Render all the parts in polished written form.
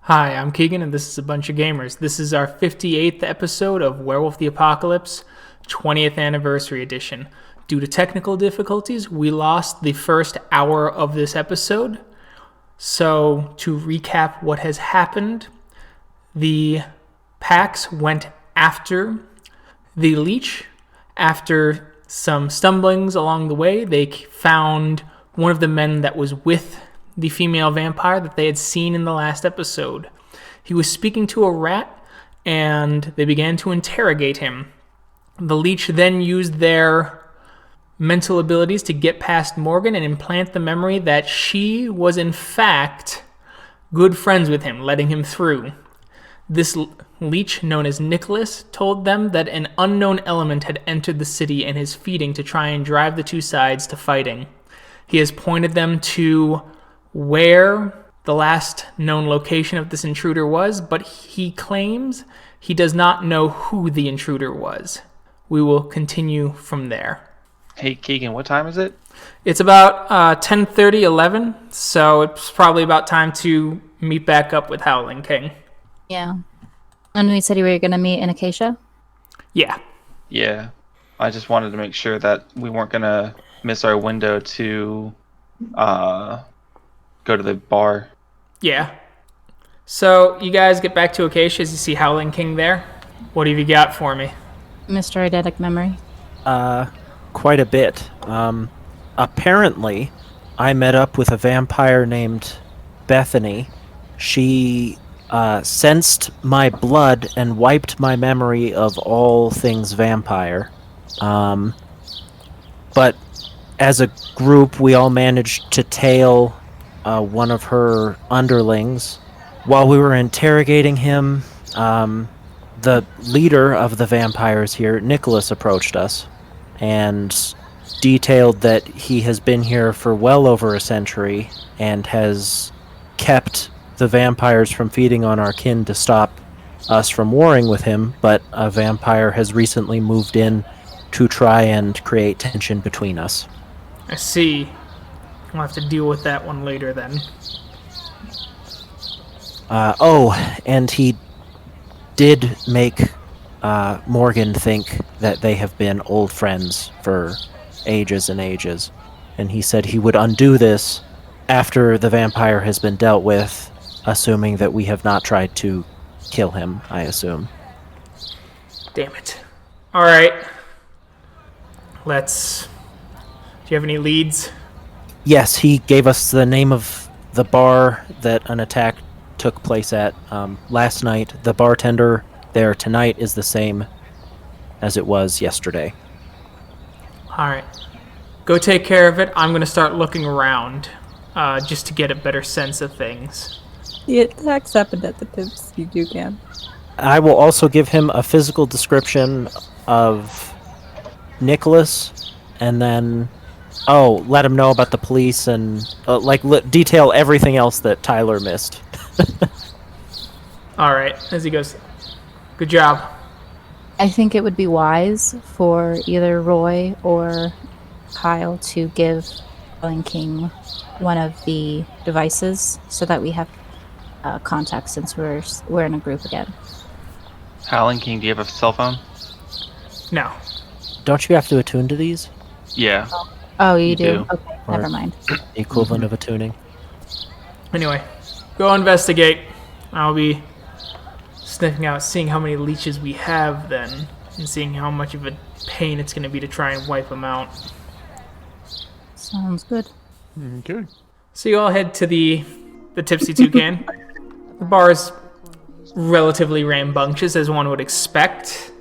Hi, I'm Keegan, and this is A Bunch of Gamers. This is our 58th episode of Werewolf the Apocalypse, 20th Anniversary Edition. Due to technical difficulties, we lost the first hour of this episode. So, to recap what has happened, the packs went after the leech. After some stumblings along the way, they found one of the men that was with the female vampire that they had seen in the last episode. He was speaking to a rat, and they began to interrogate him. The leech then used their mental abilities to get past Morgan and implant the memory that she was in fact good friends with him, letting him through. This leech, known as Nicholas, told them that an unknown element had entered the city and is feeding to try and drive the two sides to fighting. He has pointed them to where the last known location of this intruder was, but he claims he does not know who the intruder was. We will continue from there. Hey, Keegan, what time is it? It's about 10:30, 11, so it's probably about time to meet back up with Howling King. Yeah. And we said you were going to meet in Acacia? Yeah. Yeah. I just wanted to make sure that we weren't going to miss our window to go to the bar. Yeah. So you guys get back to Acacia as you see Howling King there. What have you got for me? Mr. Eidetic Memory? Quite a bit. Apparently, I met up with a vampire named Bethany. She sensed my blood and wiped my memory of all things vampire. But as a group, we all managed to tail one of her underlings. While we were interrogating him, the leader of the vampires here, Nicholas, approached us and detailed that he has been here for well over a century and has kept the vampires from feeding on our kin to stop us from warring with him, but a vampire has recently moved in to try and create tension between us. I see. We'll have to deal with that one later then. And he did make Morgan think that they have been old friends for ages and ages. And he said he would undo this after the vampire has been dealt with, assuming that we have not tried to kill him, I assume. Damn it. Alright. Do you have any leads? Yes, he gave us the name of the bar that an attack took place at last night. The bartender there tonight is the same as it was yesterday. Alright. Go take care of it. I'm going to start looking around just to get a better sense of things. The attacks happened at the tips. You can. I will also give him a physical description of Nicholas, and then let him know about the police and detail everything else that Tyler missed. Alright, as he goes, good job. I think it would be wise for either Roy or Kyle to give Howling King one of the devices so that we have contact since we're in a group again. Howling King, do you have a cell phone? No. Don't you have to attune to these? Yeah. Oh, you You do? do. Okay, Or- never mind. The equivalent of attuning? Anyway, go investigate. I'll be sniffing out, seeing how many leeches we have then, and seeing how much of a pain it's going to be to try and wipe them out. Sounds good. Okay. So you all head to the Tipsy Toucan. The bar is relatively rambunctious, as one would expect.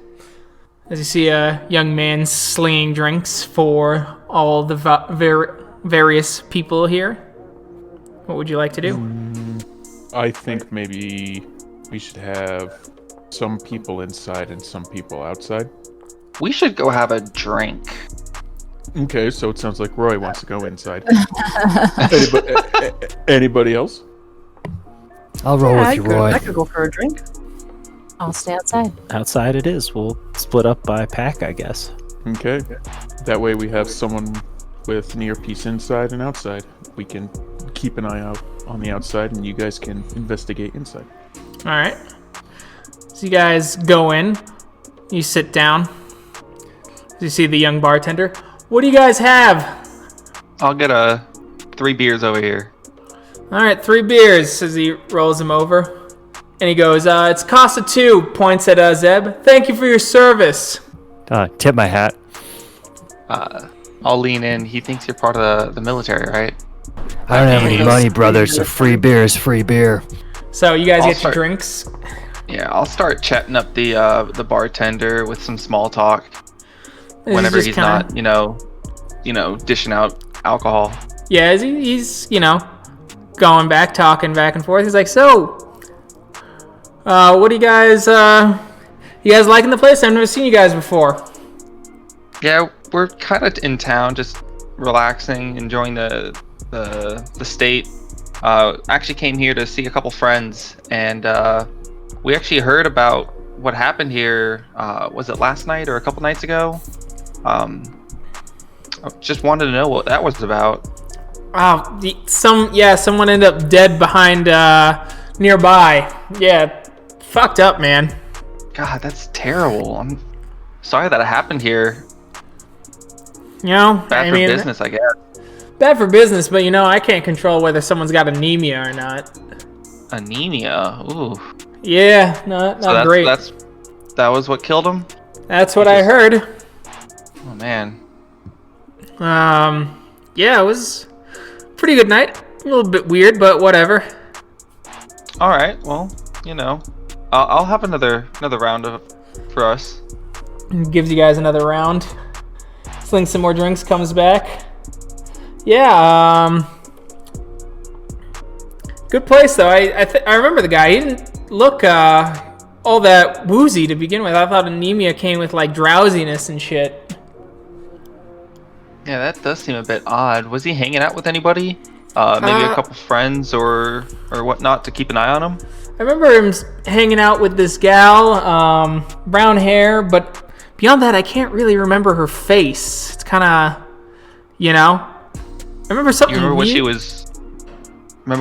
As you see a young man slinging drinks for all the various people here. What would you like to do? I think maybe we should have some people inside and some people outside. We should go have a drink. Okay, so it sounds like Roy wants to go inside. Anybody else? I'll roll with you, Roy. I could go for a drink. I'll stay outside. Outside it is. We'll split up by pack, I guess. Okay. That way we have someone with an earpiece inside and outside. We can keep an eye out. on the outside, and you guys can investigate inside. All right. So you guys go in. You sit down. You see the young bartender. What do you guys have? I'll get 3 beers over here. All right, 3 beers, as he rolls them over. And he goes, it's cost of 2, points at Zeb. Thank you for your service. Tip my hat. I'll lean in. He thinks you're part of the military, right? I don't have any money, brother, so free beer is free beer. So you guys I'll get start- your drinks. Yeah, I'll start chatting up the bartender with some small talk whenever just he's kinda- not, dishing out alcohol. Yeah, he's going back, talking back and forth. He's like, so, what do you guys liking the place? I've never seen you guys before. Yeah, we're kind of in town, just relaxing, enjoying the state. Actually came here to see a couple friends, and we actually heard about what happened here. Was it last night or a couple nights ago? I just wanted to know what that was about. Oh, someone ended up dead behind nearby. Yeah, fucked up, man. God, that's terrible. I'm sorry that it happened here. Bad for business, I guess. Bad for business, but I can't control whether someone's got anemia or not. Anemia. Ooh. Yeah, not So great. that was what killed him? That's what I heard. Oh man. Yeah, it was a pretty good night. A little bit weird, but whatever. All right. Well, I'll have another round for us. Gives you guys another round. Slings some more drinks, comes back. Yeah, good place though. I remember the guy. He didn't look all that woozy to begin with. I thought anemia came with like drowsiness and shit. Yeah, that does seem a bit odd. Was he hanging out with anybody? Maybe a couple friends or whatnot to keep an eye on him? I remember him hanging out with this gal, brown hair, but beyond that, I can't really remember her face. It's kind of, I remember something. You remember weird.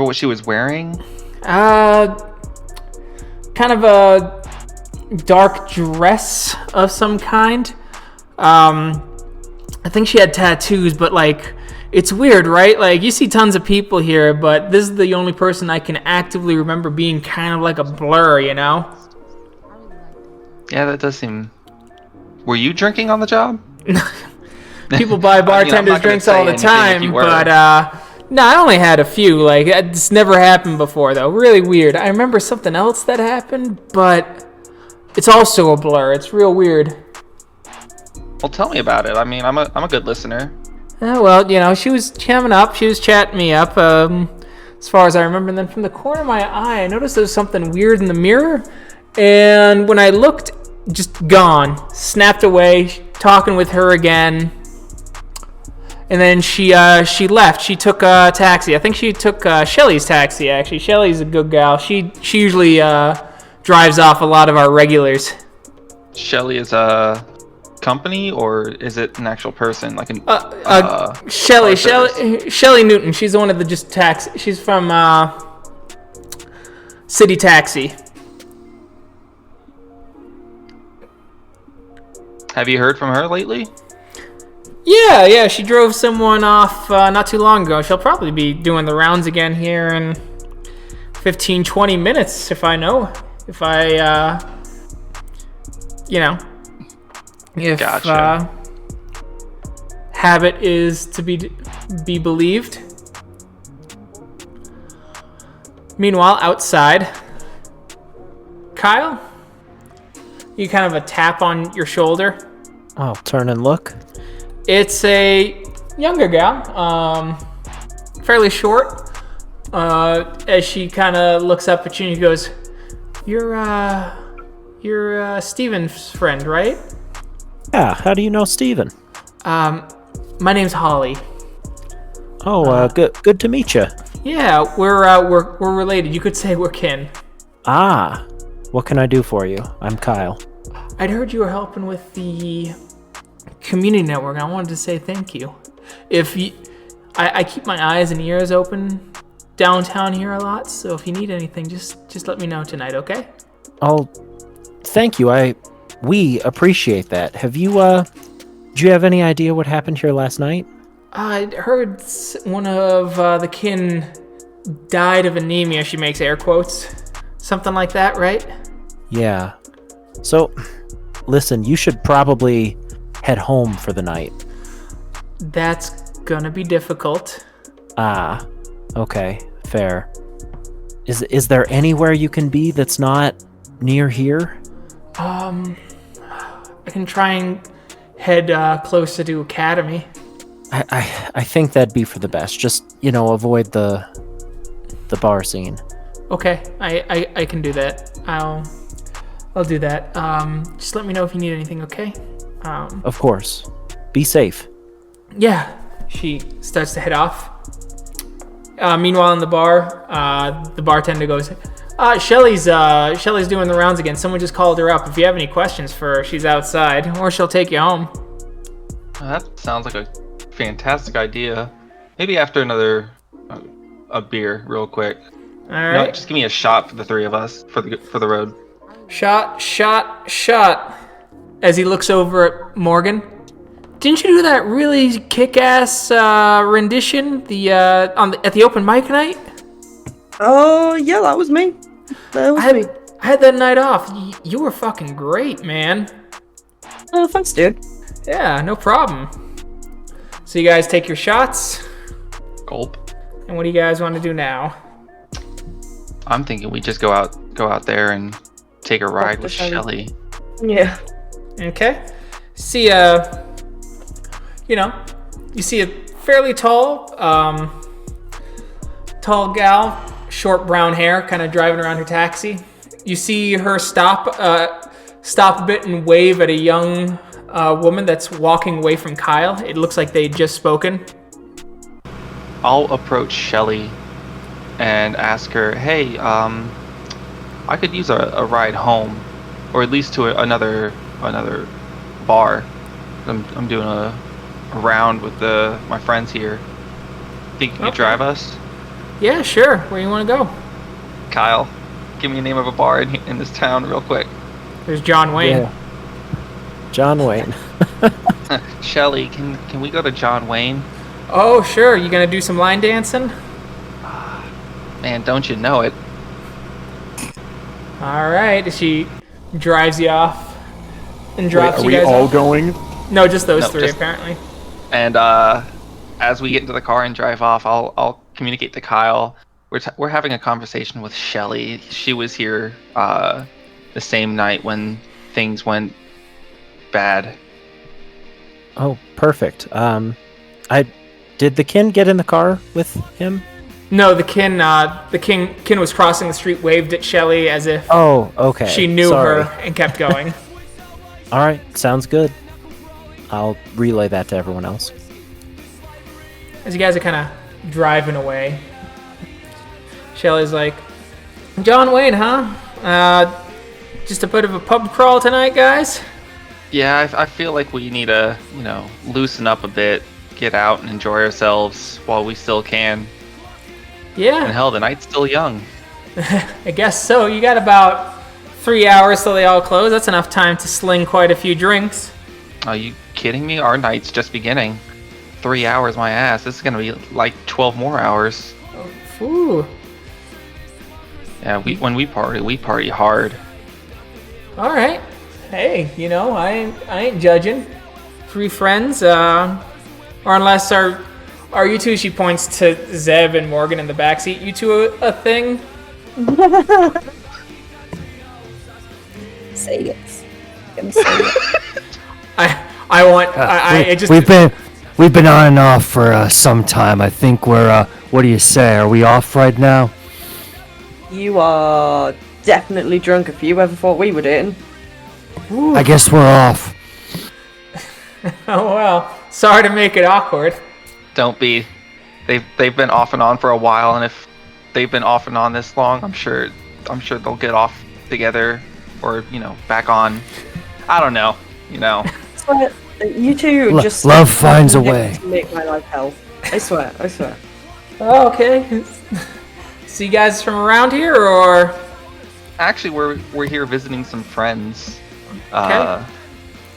what she was wearing? Kind of a dark dress of some kind. I think she had tattoos, but like, it's weird, right? Like, you see tons of people here, but this is the only person I can actively remember being kind of like a blur, Yeah, that does seem. Were you drinking on the job? People buy bartenders drinks all the time, but no, I only had a few. Like, it's never happened before, though. Really weird. I remember something else that happened, but it's also a blur. It's real weird. Well, tell me about it. I mean, I'm a good listener. Well, she was coming up. She was chatting me up, as far as I remember. And then from the corner of my eye, I noticed there was something weird in the mirror. And when I looked, just gone. Snapped away, talking with her again. And then she left. She took a taxi. I think she took Shelly's taxi, actually. Shelly's a good gal. She usually drives off a lot of our regulars. Shelly is a company, or is it an actual person, like an Shelly Newton? She's the one of the just taxi. She's from City Taxi. Have you heard from her lately? Yeah, she drove someone off not too long ago. She'll probably be doing the rounds again here in 15-20 minutes if Gotcha. Habit is to be believed. Meanwhile, outside, Kyle, you kind of a tap on your shoulder. I'll turn and look. It's a younger gal, fairly short. As she kind of looks up at you and she goes, "You're Steven's friend, right?" Yeah, how do you know Steven? My name's Holly. Oh, good to meet you. Yeah, we're related. You could say we're kin. Ah, what can I do for you? I'm Kyle. I'd heard you were helping with the community network. I wanted to say thank you. I keep my eyes and ears open downtown here a lot, so if you need anything, just let me know tonight, okay? Oh, thank you. We appreciate that. Do you have any idea what happened here last night? I heard one of the kin died of anemia, she makes air quotes. Something like that, right? Yeah. So, listen, you should probably head home for the night. That's gonna be difficult. Ah, okay, fair. Is there anywhere you can be that's not near here? I can try and head closer to Academy. I think that'd be for the best. Just, avoid the bar scene. Okay, I can do that. I'll do that. Just let me know if you need anything, okay? Of course. Be safe. Yeah. She starts to head off. Meanwhile, in the bar, the bartender goes, Shelly's doing the rounds again. Someone just called her up. If you have any questions for her, she's outside, or she'll take you home. That sounds like a fantastic idea. Maybe after another a beer, real quick. All right. No, just give me a shot for the three of us for the road. Shot. As he looks over at Morgan. Didn't you do that really kick-ass rendition at the open mic night? Oh, yeah, that was me. I had that night off. You were fucking great, man. Oh, thanks, dude. Yeah, no problem. So you guys take your shots. Gulp. And what do you guys want to do now? I'm thinking we just go out there and take a ride with Shelly. Yeah. Okay. See you see a fairly tall gal, short brown hair, kind of driving around her taxi. You see her stop a bit and wave at a young woman that's walking away from Kyle. It looks like they'd just spoken. I'll approach Shelly and ask her, hey, I could use a ride home, or at least to another bar. I'm doing a round with my friends here. Think you could drive us? Yeah, sure. Where you want to go? Kyle, give me a name of a bar in this town real quick. There's John Wayne. Yeah. John Wayne. Shelly, can we go to John Wayne? Oh, sure. You gonna do some line dancing? Man, don't you know it? All right. She drives you off and drops Wait, you guys are we all off. going? No, just those No, three, just- apparently. And as we get into the car and drive off, I'll communicate to Kyle. We're having a conversation with Shelly. She was here the same night when things went bad. Oh, perfect. Did the kin get in the car with him? No, the kin was crossing the street, waved at Shelly as if Oh, okay. she knew Sorry. her and kept going. All right, sounds good. I'll relay that to everyone else. As you guys are kind of driving away, Shelly's like, John Wayne, huh? Just a bit of a pub crawl tonight, guys? Yeah, I feel like we need to, loosen up a bit, get out and enjoy ourselves while we still can. And Yeah, hell, the night's still young. I guess so. You got about 3 hours till they all close. That's enough time to sling quite a few drinks. Are you kidding me? Our night's just beginning. 3 hours, my ass. This is gonna be like 12 more hours. Ooh. Yeah, when we party hard. All right. Hey, I ain't judging. 3 friends, or unless are you two? She points to Zeb and Morgan in the backseat. You two a thing? Say yes. Gonna say yes. It just. We've been on and off for some time. I think we're. What do you say? Are we off right now? You are definitely drunk if you ever thought we were dating. I guess we're off. Oh well. Sorry to make it awkward. Don't be. They've been off and on for a while, and if they've been off and on this long, I'm sure they'll get off together, or back on. I don't know. Swear, you two just Love finds a way. to make my life hell. I swear. Oh, okay. So you guys from around here, or? Actually, we're here visiting some friends. Okay.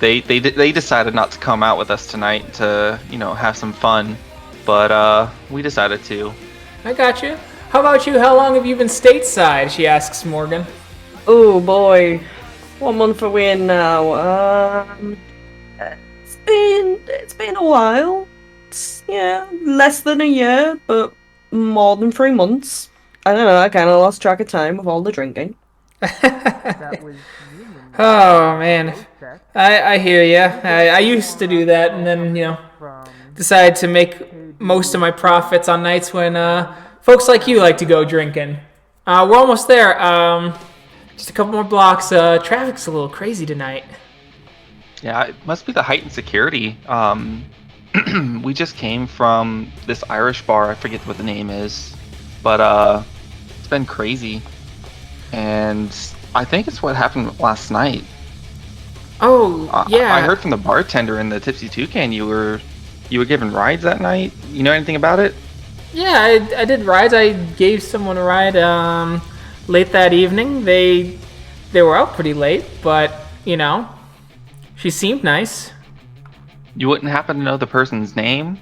They decided not to come out with us tonight to have some fun, but we decided to. I got you. How about you? How long have you been stateside? She asks Morgan. Oh boy, what month are we in now? It's been a while. Yeah, less than a year, but more than 3 months. I don't know. I kind of lost track of time with all the drinking. Oh man, I hear ya. I used to do that, and then decided to make most of my profits on nights when folks like you like to go drinking. We're almost there. Just a couple more blocks. Traffic's a little crazy tonight. Yeah, it must be the heightened security. We just came from this Irish bar. I forget what the name is, but it's been crazy, and I think it's what happened last night. Oh yeah. I heard from the bartender in the Tipsy Toucan you were giving rides that night. You know anything about it? Yeah, I did rides. I gave someone a ride late that evening. They were out pretty late, but she seemed nice. You wouldn't happen to know the person's name?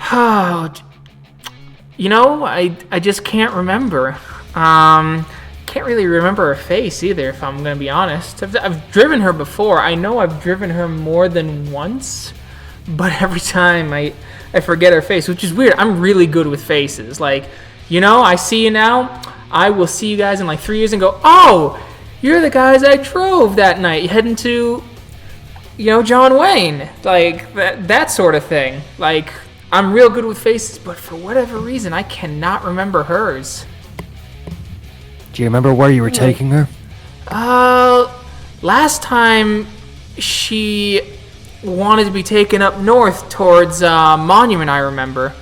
Oh, I just can't remember. Can't really remember her face either, if I'm gonna be honest. I've driven her before. I know I've driven her more than once, but every time I forget her face, which is weird. I'm really good with faces. Like, I see you now. I will see you guys in like 3 years and go, oh, you're the guys I drove that night heading to, John Wayne. Like, that sort of thing. Like, I'm real good with faces, but for whatever reason, I cannot remember hers. Do you remember where you were taking her? Last time she wanted to be taken up north towards Monument, I remember.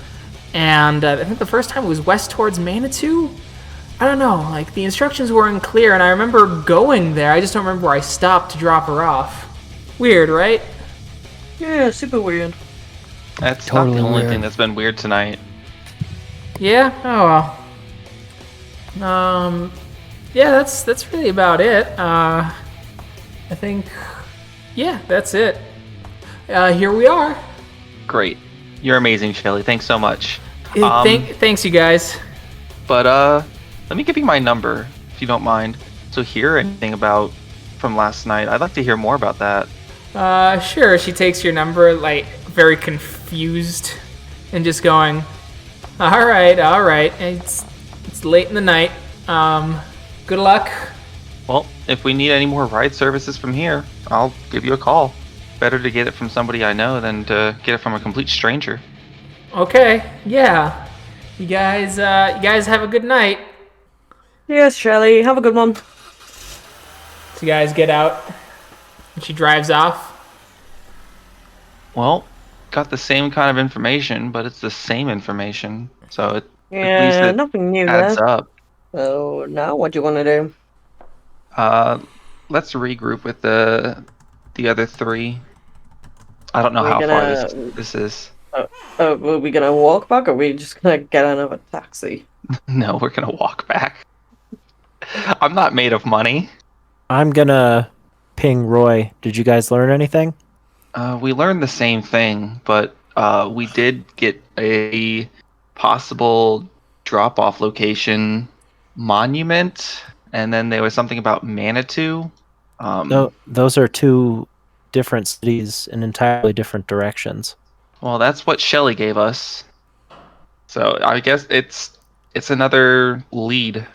And I think the first time it was west towards Manitou. I don't know, like the instructions were unclear, and I remember going there. I just don't remember where I stopped to drop her off. Weird, right? Yeah, super weird. That's Totally not the only weird. thing that's been weird tonight. Yeah. Oh well. Yeah, that's really about it. I think. Yeah, that's it. Here we are. Great. You're amazing, Shelly. Thanks so much. Thanks, you guys. But let me give you my number, if you don't mind. So hear anything about from last night. I'd like to hear more about that. Sure. She takes your number, like, very confused, and just going, all right. It's late in the night. Good luck. Well, if we need any more ride services from here, I'll give you a call. Better to get it from somebody I know than to get it from a complete stranger. Okay. Yeah. You guys have a good night. Yes, Shelley, have a good one. So you guys get out, and she drives off. Well, got the same kind of information, but it's the same information. So at least Yeah, it nothing new adds there. up. So now what do you want to do? Let's regroup with the other three. I don't know We're how far gonna- this is. Are we gonna walk back, or are we just gonna get another taxi? No, we're gonna walk back. I'm not made of money. I'm gonna ping Roy. Did you guys learn anything? We learned the same thing, but we did get a possible drop-off location, Monument, and then there was something about Manitou. No, those are two different cities in entirely different directions. Well, that's what Shelly gave us. So I guess it's another lead.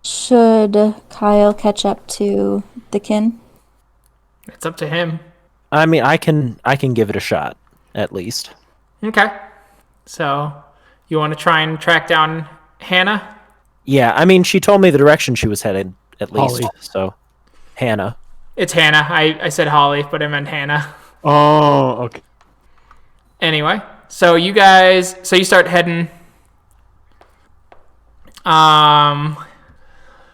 Should Kyle catch up to the kin? It's up to him. I mean, I can give it a shot, at least. Okay. So, you want to try and track down Hannah? Yeah, I mean, she told me the direction she was headed, at least. Holly. So, Hannah. It's Hannah. I said Holly, but I meant Hannah. Oh, okay. Anyway, so you start heading.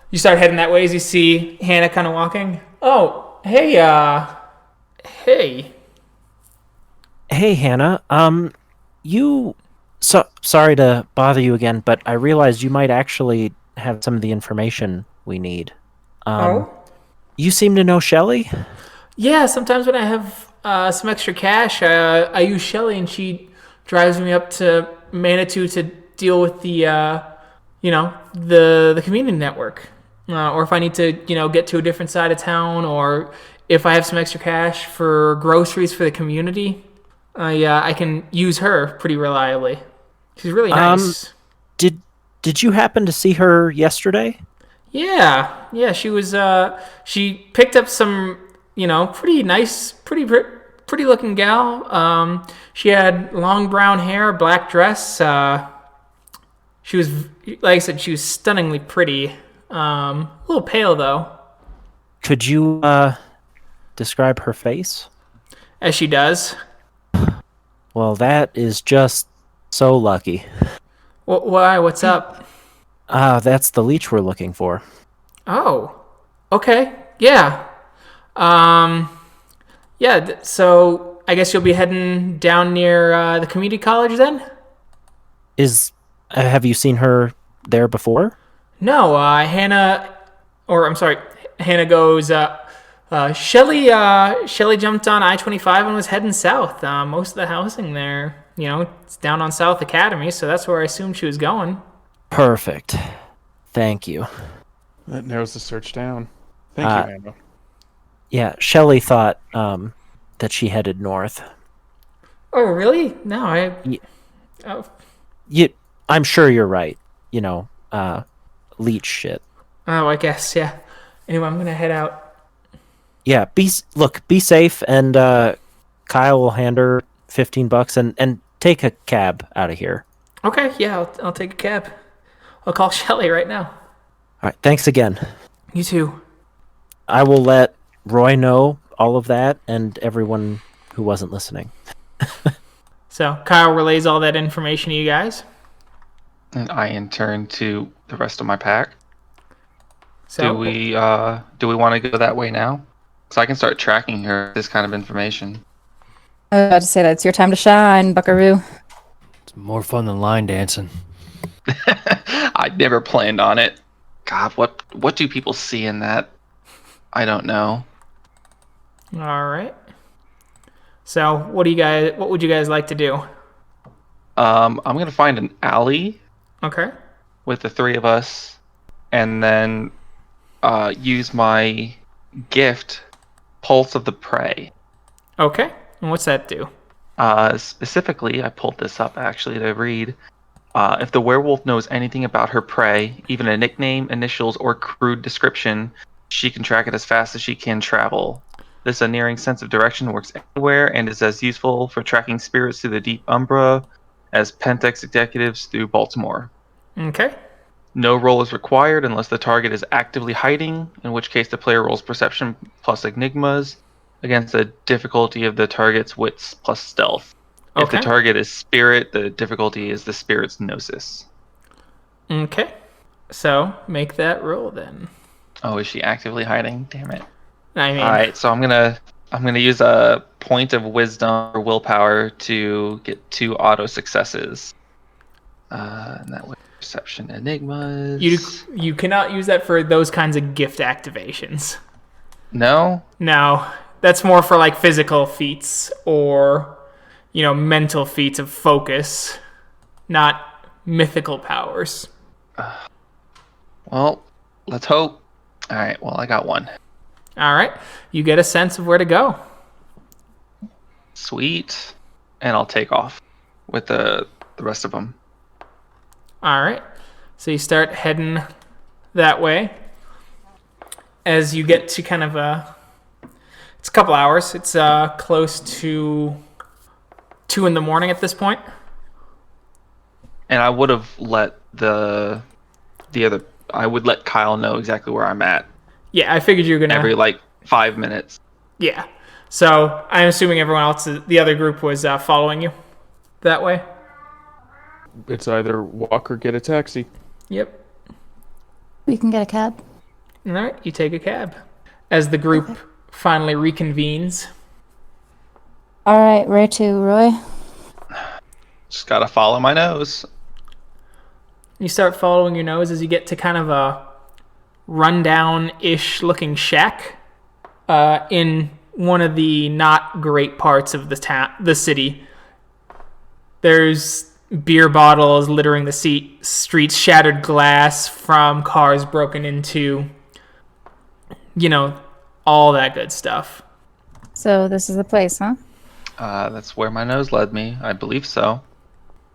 You start heading that way as you see Hannah kind of walking. Oh, hey. Hey, Hannah. You So sorry to bother you again, but I realized you might actually have some of the information we need. Oh? You seem to know Shelley? Yeah, sometimes when I have some extra cash, I use Shelly, and she drives me up to Manitou to deal with the community network. Or if I need to, get to a different side of town, or if I have some extra cash for groceries for the community, I can use her pretty reliably. She's really nice. Did you happen to see her yesterday? Yeah, she was. She picked up some, pretty nice, pretty looking gal. She had long brown hair, black dress. She was, like I said, she was stunningly pretty. A little pale though, Could you describe her face? as she does. Well, that is just so lucky. Why? What's up? That's the leech we're looking for. Oh, okay, yeah. So I guess you'll be heading down near the community college then? Have you seen her there before? No, Hannah goes, Shelly jumped on I-25 and was heading south. Most of the housing there, it's down on South Academy, so that's where I assumed she was going. Perfect. Thank you. That narrows the search down. Thank you, Hannah. Yeah, Shelley thought that she headed north. Oh, really? No, I'm sure you're right. Leech shit. I guess, yeah. Anyway, I'm going to head out. Yeah, be safe, and Kyle will hand her $15 and take a cab out of here. Okay, yeah, I'll take a cab. I'll call Shelly right now. All right, thanks again. You too. I will let Roy know all of that and everyone who wasn't listening. So Kyle relays all that information to you guys. And I in turn to the rest of my pack. So Do we want to go that way now? So I can start tracking her with this kind of information. I was about to say that it's your time to shine, Buckaroo. It's more fun than line dancing. I never planned on it. God, what do people see in that? I don't know. All right. So what would you guys like to do? I'm gonna find an alley Okay. with the three of us, and then use my gift, Pulse of the Prey. Okay. And what's that do? Specifically, I pulled this up actually to read. If the werewolf knows anything about her prey, even a nickname, initials, or crude description, she can track it as fast as she can travel. This unerring sense of direction works anywhere and is as useful for tracking spirits through the deep umbra as Pentex executives through Baltimore. Okay. No roll is required unless the target is actively hiding, in which case the player rolls perception plus enigmas against the difficulty of the target's wits plus stealth. If the Okay. target is spirit, the difficulty is the spirit's gnosis. Okay. So make that roll then. Oh, is she actively hiding? Damn it. I mean, All right, so I'm gonna use a point of wisdom or willpower to get 2 auto successes. And that way, perception enigmas. you cannot use that for those kinds of gift activations. No. No, that's more for like physical feats or mental feats of focus, not mythical powers. Well, let's hope. All right. Well, I got 1. All right, you get a sense of where to go. Sweet. And I'll take off with the rest of them. All right, so you start heading that way. As you get to kind of it's a couple hours. It's close to 2 a.m. at this point. And I would have let I would let Kyle know exactly where I'm at Yeah, I figured you were gonna every 5 minutes. Yeah, so I'm assuming everyone else, the other group, was following you that way. It's either walk or get a taxi. Yep. We can get a cab. All right, you take a cab. As the group finally reconvenes. All right, where to, Roy? Just gotta follow my nose. You start following your nose as you get to kind of a rundown-ish looking shack in one of the not great parts of the city. There's beer bottles littering the streets, shattered glass from cars broken into, all that good stuff. So this is the place, huh? That's where my nose led me. I believe so.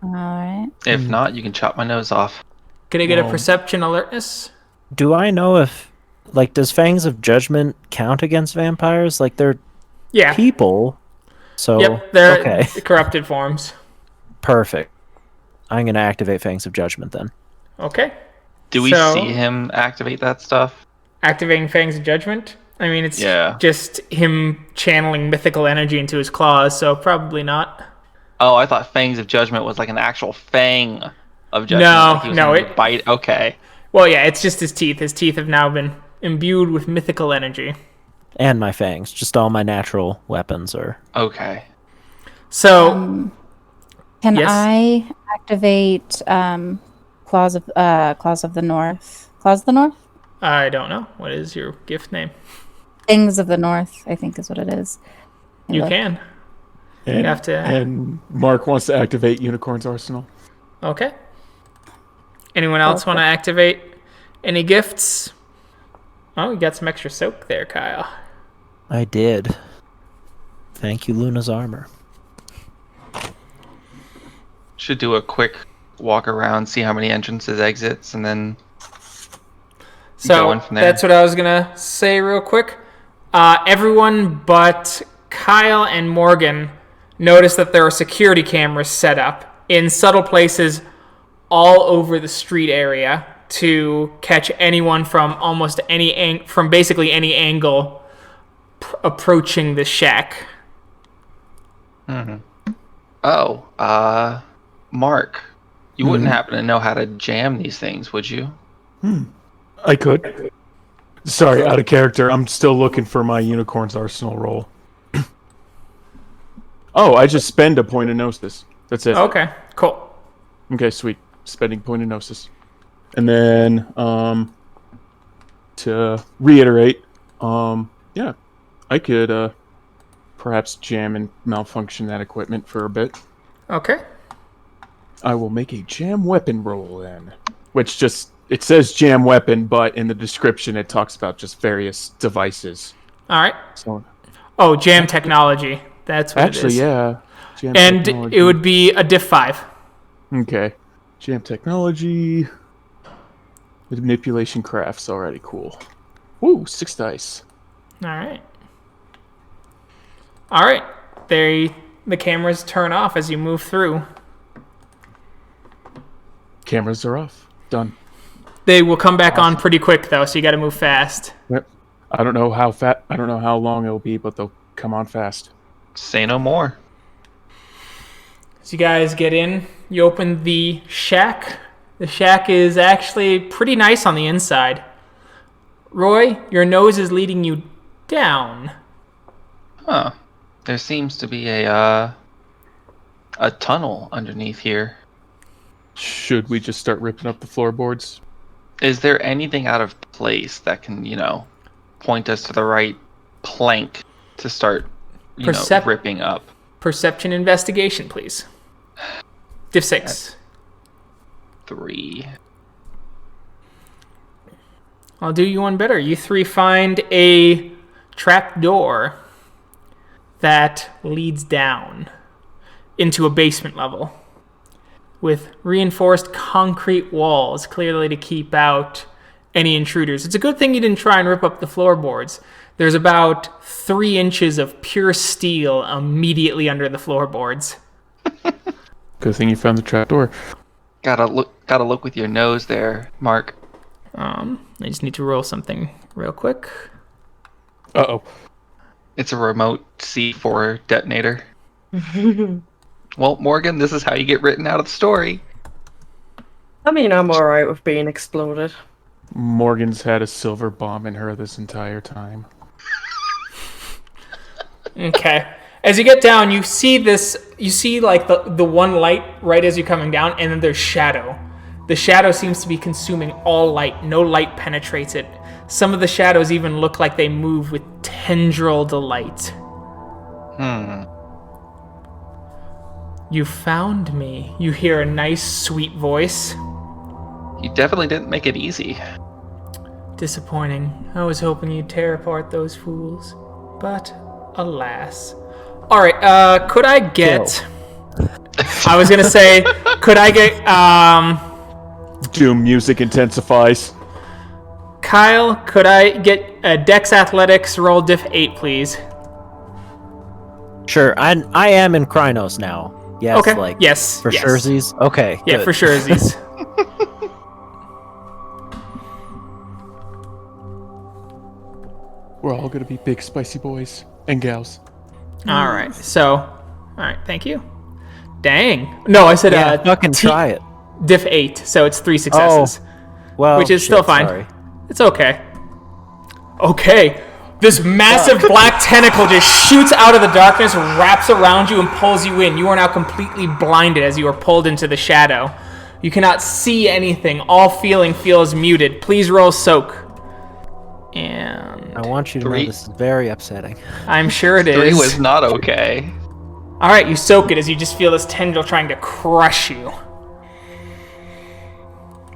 All right. If not, you can chop my nose off. Can I get a perception alertness? Do I know if, does Fangs of Judgment count against vampires? They're people. So, yep, they're okay. corrupted forms. Perfect. I'm going to activate Fangs of Judgment then. Okay. Do we see him activate that stuff? Activating Fangs of Judgment? I mean, it's Yeah. just him channeling mythical energy into his claws, so probably not. Oh, I thought Fangs of Judgment was like an actual fang of judgment. No, like he was no, gonna bite. Okay. Well, yeah, it's just his teeth. His teeth have now been imbued with mythical energy. And my fangs. Just all my natural weapons are... Okay. So... Can yes? I activate Claws of the North? Claws of the North? I don't know. What is your gift name? Things of the North, I think is what it is. You can. And, You have to... and Mark wants to activate Unicorn's Arsenal. Okay. Anyone else want to activate any gifts? Oh, you got some extra soak there, Kyle. I did. Thank you, Luna's armor. Should do a quick walk around, see how many entrances, exits, and then So going from there. that's what I was going to say real quick. Everyone but Kyle and Morgan notice that there are security cameras set up in subtle places all over the street area to catch anyone from almost from basically any angle approaching the shack. Mm-hmm. Oh, Mark, you wouldn't happen to know how to jam these things, would you? I could. Sorry, out of character. I'm still looking for my Unicorn's Arsenal roll. Oh, I just spend a point of Gnosis. That's it. Okay, cool. Okay, sweet. Spending point of Gnosis. And then, to reiterate, yeah, I could, perhaps jam and malfunction that equipment for a bit. Okay. I will make a jam weapon roll then. Which just, it says jam weapon, but in the description it talks about just various devices. All right. So, Oh, jam technology. That's what it is. actually, yeah. Jam And technology. it would be a diff 5. Okay. Jam technology. Manipulation crafts. Alrighty, cool. Woo, 6 dice. All right. All right. The cameras turn off as you move through. Cameras are off. Done. They will come back on pretty quick though, so you got to move fast. Yep. I don't know how long it'll be, but they'll come on fast. Say no more. As you guys get in, you open the shack. The shack is actually pretty nice on the inside. Roy, your nose is leading you down. Huh. There seems to be a tunnel underneath here. Should we just start ripping up the floorboards? Is there anything out of place that can, point us to the right plank to start, ripping up? Perception investigation, please. Div 6. 3. I'll do you one better. You 3 find a trap door that leads down into a basement level with reinforced concrete walls, clearly to keep out any intruders. It's a good thing you didn't try and rip up the floorboards. There's about 3 inches of pure steel immediately under the floorboards. Good thing you found the trap door. Gotta look with your nose there, Mark. I just need to roll something real quick. Uh-oh. It's a remote C4 detonator. Well, Morgan, this is how you get written out of the story. I mean, I'm alright with being exploded. Morgan's had a silver bomb in her this entire time. Okay. As you get down, you see like the one light right as you're coming down, and then there's shadow. The shadow seems to be consuming all light. No light penetrates it. Some of the shadows even look like they move with tendril delight. You found me. You hear a nice, sweet voice. You definitely didn't make it easy. Disappointing. I was hoping you'd tear apart those fools. But, alas. Alright, could I get... I was gonna say, could I get, Doom music intensifies. Kyle, could I get a Dex Athletics roll diff 8, please? Sure, I am in Krynos now. Yes, Okay. like Yes. for yes. surezies. Okay, Yeah, good. for surezies. We're all gonna be big spicy boys and gals. Alright, alright, thank you. Dang. No, I said, Yeah, fucking try it. diff 8, so it's 3 successes. Well, Which is shit, still fine. Sorry. It's okay. Okay. This massive black tentacle just shoots out of the darkness, wraps around you, and pulls you in. You are now completely blinded as you are pulled into the shadow. You cannot see anything. All feeling feels muted. Please roll soak. And I want you to know 3. this is very upsetting. I'm sure it 3 is. was not okay. Alright, you soak it as you just feel this tendril trying to crush you.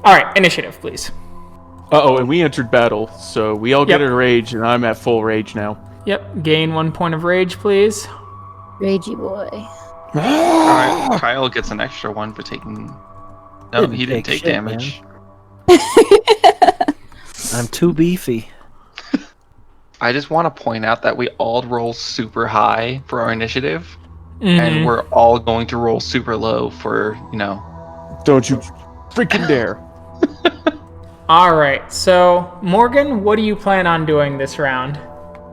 Alright, initiative, please. Uh-oh, and we entered battle, so we all get a rage, and I'm at full rage now. Yep, gain 1 point of rage, please. Ragey boy. Alright, Kyle gets an extra 1 for taking... No, he didn't take shit, damage. I'm too beefy. I just want to point out that we all roll super high for our initiative, Mhm. and we're all going to roll super low for, Don't you freaking dare. Alright, so, Morgan, what do you plan on doing this round?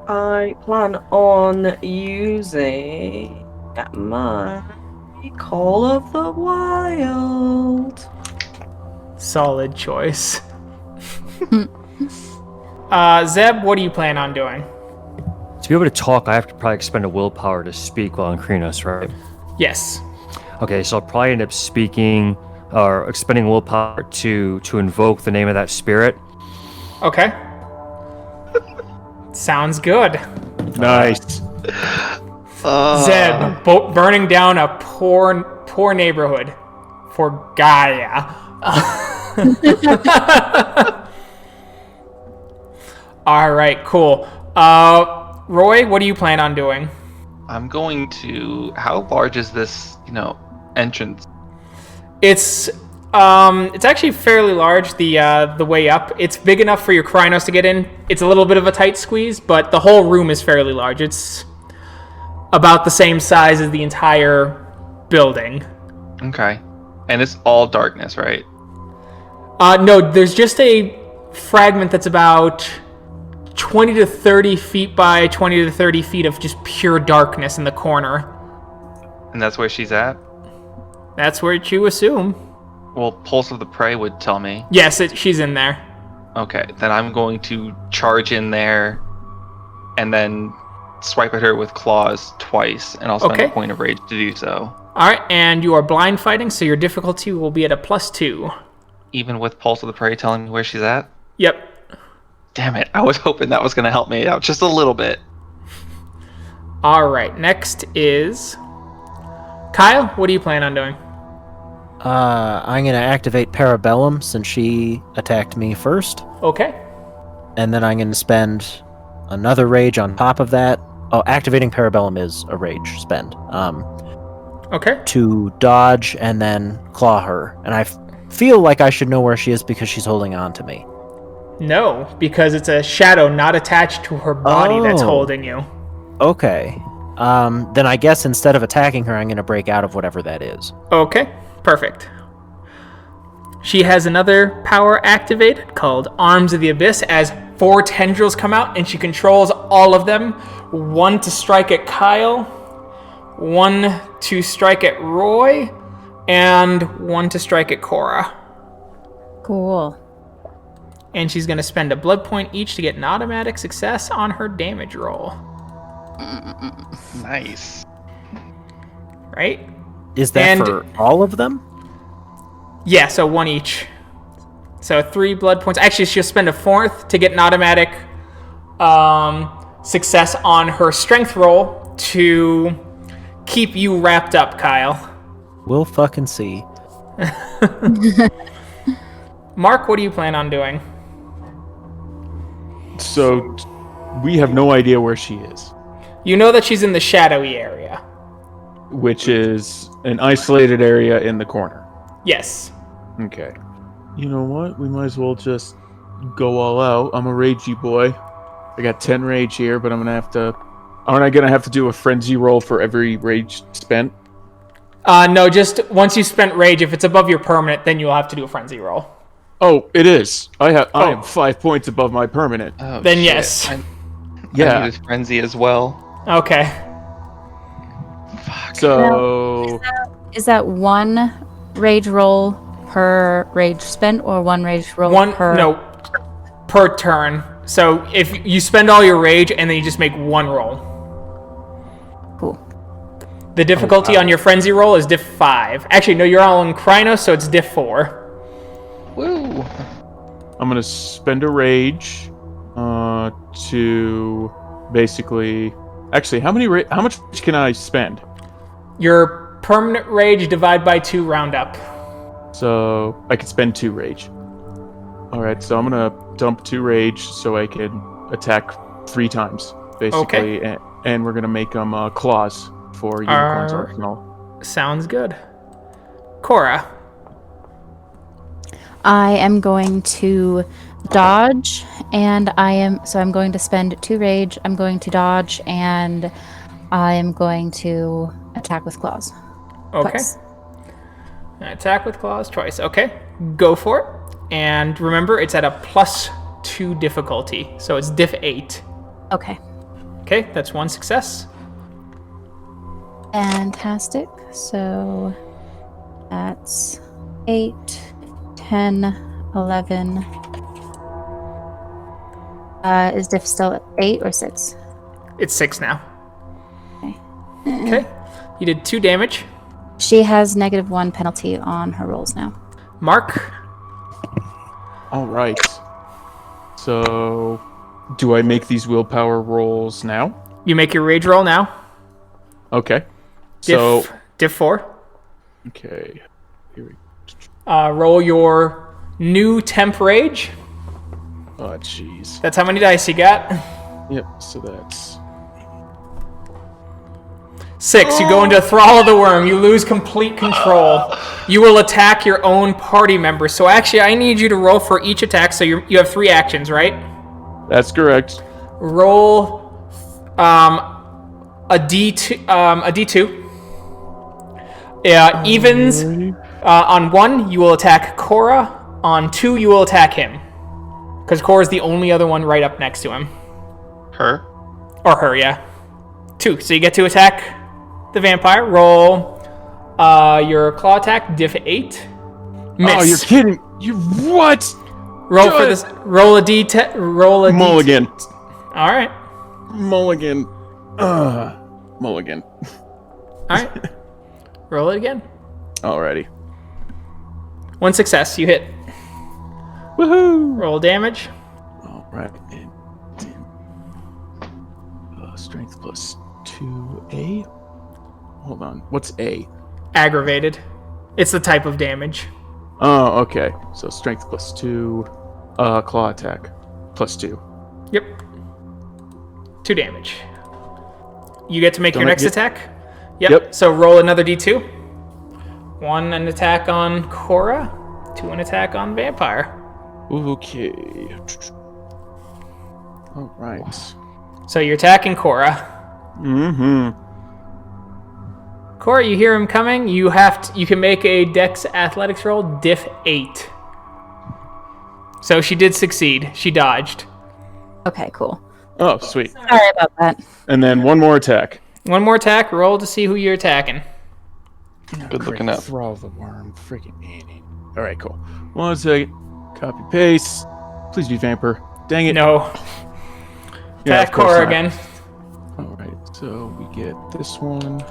I plan on using my Call of the Wild. Solid choice. Zeb, what do you plan on doing? To be able to talk, I have to probably expend a willpower to speak while in Krynos, right? Yes. Okay, so I'll probably end up speaking or expending willpower to invoke the name of that spirit. Okay. Sounds good. Nice. Zeb, burning down a poor neighborhood for Gaia. Alright, cool. Roy, what do you plan on doing? I'm going to... How large is this, entrance? It's actually fairly large, the way up. It's big enough for your Krynos to get in. It's a little bit of a tight squeeze, but the whole room is fairly large. It's about the same size as the entire building. Okay. And it's all darkness, right? No, there's just a fragment that's about 20 to 30 feet by 20 to 30 feet of just pure darkness in the corner. And that's where she's at? That's where you assume. Well, Pulse of the Prey would tell me. Yes, she's in there. Okay, then I'm going to charge in there and then swipe at her with claws twice, and I'll spend a point of rage to do so. Alright, and you are blind fighting, so your difficulty will be at a +2. Even with Pulse of the Prey telling me where she's at? Yep. Damn it, I was hoping that was going to help me out just a little bit. Alright, next is... Kyle, what do you plan on doing? I'm gonna activate Parabellum since she attacked me first, Okay. and then I'm gonna spend another rage on top of that. Oh, activating Parabellum is a rage spend. Okay. To dodge and then claw her, and I feel like I should know where she is because she's holding on to me. No, because it's a shadow not attached to her body that's Oh. holding you. Okay. Then I guess instead of attacking her, I'm gonna break out of whatever that is. Okay, perfect. She has another power activated called Arms of the Abyss as 4 tendrils come out and she controls all of them. 1 to strike at Kyle, 1 to strike at Roy, and 1 to strike at Cora. Cool. And she's going to spend a blood point each to get an automatic success on her damage roll. Nice. right? Is that And- for all of them? Yeah, so 1 each. So 3 blood points. Actually, she'll spend a 4th to get an automatic success on her strength roll to keep you wrapped up, Kyle. We'll fucking see. Mark, what do you plan on doing? So we have no idea where she is, You know that she's in the shadowy area. which is an isolated area in the corner. Yes. Okay. You know what? We might as well just go all out. I'm a ragey boy. I got 10 rage here, but I'm gonna have to. Aren't I gonna have to do a frenzy roll for every rage spent? No, just once you spent rage, if it's above your permanent, then you'll have to do a frenzy roll. Oh, it is. I Oh. am 5 points above my permanent. Oh, Then shit. yes. I Yeah. needed frenzy as well. Okay. So Is that 1 rage roll per rage spent, or 1 rage roll per? Per turn. So if you spend all your rage and then you just make 1 roll. Cool. The difficulty on your frenzy roll is diff 5. Actually, no, you're all in Krynos, so it's diff 4. Woo! I'm gonna spend a rage to basically. Actually, how much can I spend? Your permanent rage divide by 2 round up. So I could spend 2 rage. All right, so I'm gonna dump 2 rage so I can attack 3 times, basically, and we're gonna make them claws for Unicorn's Arsenal. Sounds good. Cora. I am going to dodge, and I'm going to spend 2 rage. I'm going to dodge, and I am going to attack with claws. Okay. Twice. Attack with claws twice. Okay. Go for it. And remember, it's at a +2 difficulty. So it's diff 8. Okay. Okay, that's 1 success. Fantastic. So that's 8, 10, 11. Is diff still at 8 or 6? It's 6 now. Okay. Okay. You did 2 damage. She has -1 penalty on her rolls now. Mark. All right. So, do I make these willpower rolls now? You make your rage roll now. Okay. So, Diff 4. okay. Here we Roll your new temp rage. Oh, jeez. That's how many dice you got. Yep. So that's 6. You go into Thrall of the Worm. You lose complete control. You will attack your own party member. So actually, I need you to roll for each attack. So you have 3 actions, right? that's correct. Roll a D2. A D2. Evens. On 1, you will attack Cora. On 2, you will attack him. Because Cora's the only other one right up next to him. Her? Or her, yeah. 2. So you get to attack the vampire. Roll your claw attack, diff 8. Miss. Oh, you're kidding. You what? Roll for this. Roll a D10. Roll a Mulligan. All right. Mulligan. Mulligan. All right. Roll it again. Alrighty. 1 success. You hit. Woohoo! Roll damage. Alright. Strength plus 2A. Hold on. What's A? Aggravated. It's the type of damage. Oh, okay. So strength plus 2. Claw attack plus 2. Yep. 2 damage. You get to make your Don't I next get- attack. Yep. Yep. So roll another D2. 1 an attack on Cora. 2 an attack on Vampire. Okay. Alright. So you're attacking Cora. Mm-hmm. Cora, you hear him coming. You can make a Dex Athletics roll, diff 8. So she did succeed. She dodged. Okay, cool. Oh, sweet. Sorry about that. And then one more attack. 1 more attack. Roll to see who you're attacking. Good looking up. Thrall the worm. Freaking Annie. Alright, cool. 1 second. Copy paste. Please be Vamper. Dang it. No. Yeah, Attack of course Cora not. again. Alright, so we get this one.